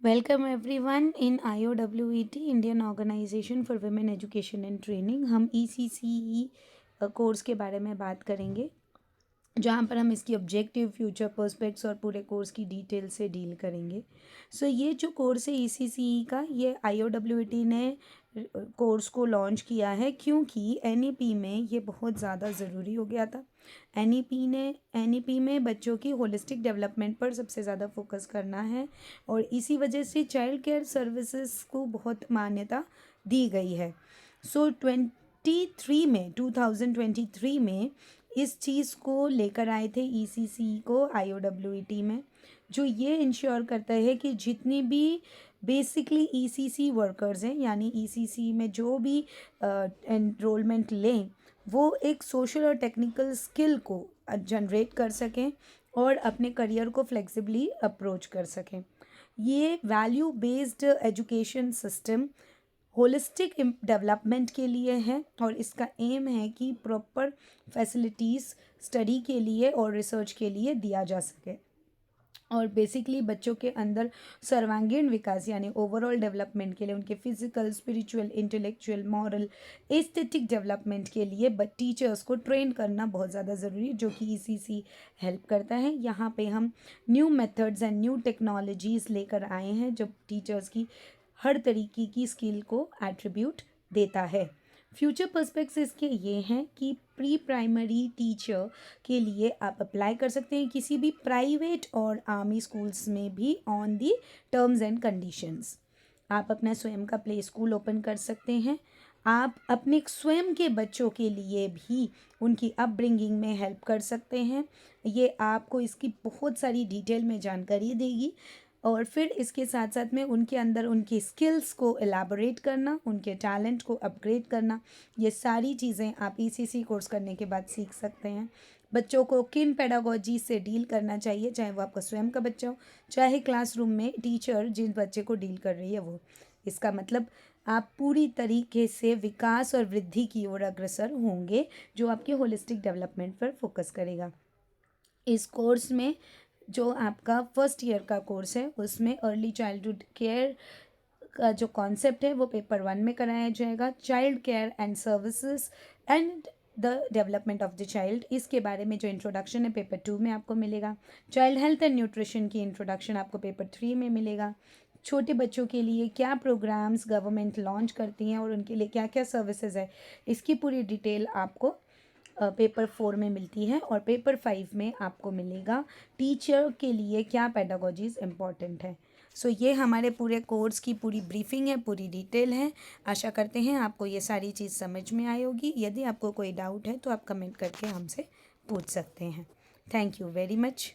Welcome everyone in IOWET Indian organization for women education and training. हम ECCE course के बारे में बात करेंगे, जहाँ पर हम इसकी ऑब्जेक्टिव, फ्यूचर पर्सपेक्ट्स और पूरे कोर्स की डिटेल से डील करेंगे। ये जो कोर्स है ECCE का, ये IOWET ने कोर्स को लॉन्च किया है क्योंकि NEP में ये बहुत ज़्यादा ज़रूरी हो गया था। NEP में बच्चों की होलिस्टिक डेवलपमेंट पर सबसे ज़्यादा फोकस करना है और इसी वजह से चाइल्ड केयर सर्विसेज को बहुत मान्यता दी गई है। 2023 में इस चीज़ को लेकर आए थे ECCE को IOWET में, जो ये इंश्योर करता है कि जितनी भी बेसिकली ECC वर्कर्स हैं, यानी ECC में जो भी एनरोलमेंट लें, वो एक सोशल और टेक्निकल स्किल को जनरेट कर सकें और अपने करियर को फ्लेक्सिबली अप्रोच कर सकें। ये value based education system holistic development के लिए है और इसका एम है कि प्रॉपर फैसिलिटीज़ स्टडी के लिए और रिसर्च के लिए दिया जा सके और बेसिकली बच्चों के अंदर सर्वांगीण विकास यानी ओवरऑल डेवलपमेंट के लिए, उनके physical, spiritual, intellectual, moral, aesthetic development के लिए टीचर्स को ट्रेन करना बहुत ज़्यादा ज़रूरी है, जो कि ECC हेल्प करता है। यहाँ पे हम new methods and new technologies लेकर आए हैं जो टीचर्स की हर तरीके की स्किल को एट्रीब्यूट देता है। फ्यूचर पर्सपेक्ट्स इसके ये हैं कि प्री प्राइमरी टीचर के लिए आप अप्लाई कर सकते हैं किसी भी प्राइवेट और आर्मी स्कूल्स में भी on the terms and conditions. आप अपना स्वयं का प्ले स्कूल ओपन कर सकते हैं। आप अपने स्वयं के बच्चों के लिए भी उनकी अपब्रिंगिंग में हेल्प कर सकते हैं। ये आपको इसकी बहुत सारी डिटेल में जानकारी देगी और फिर इसके साथ साथ में उनके अंदर उनकी स्किल्स को एलाबोरेट करना, उनके टैलेंट को अपग्रेड करना, ये सारी चीज़ें आप ECC कोर्स करने के बाद सीख सकते हैं। बच्चों को किन पेडागोजी से डील करना चाहिए, चाहे वो आपका स्वयं का बच्चा हो, चाहे क्लासरूम में टीचर जिन बच्चे को डील कर रही है वो। इसका मतलब आप पूरी तरीके से विकास और वृद्धि की ओर अग्रसर होंगे, जो आपके होलिस्टिक डेवलपमेंट पर फोकस करेगा। इस कोर्स में जो आपका फर्स्ट ईयर का कोर्स है, उसमें अर्ली चाइल्डहुड केयर का जो कॉन्सेप्ट है वो पेपर 1 में कराया जाएगा। Child care and services and the development of the child, इसके बारे में जो इंट्रोडक्शन है पेपर 2 में आपको मिलेगा। चाइल्ड हेल्थ एंड न्यूट्रिशन की इंट्रोडक्शन आपको पेपर 3 में मिलेगा। छोटे बच्चों के लिए क्या प्रोग्राम्स गवर्नमेंट लॉन्च करती हैं और उनके लिए क्या क्या सर्विसेज है, इसकी पूरी डिटेल आपको पेपर 4 में मिलती है और पेपर 5 में आपको मिलेगा टीचर के लिए क्या पेडागोजीज इम्पॉर्टेंट है। ये हमारे पूरे कोर्स की पूरी ब्रीफिंग है, पूरी डिटेल है। आशा करते हैं आपको ये सारी चीज़ समझ में आई होगी। यदि आपको कोई डाउट है तो आप कमेंट करके हमसे पूछ सकते हैं। Thank you very much.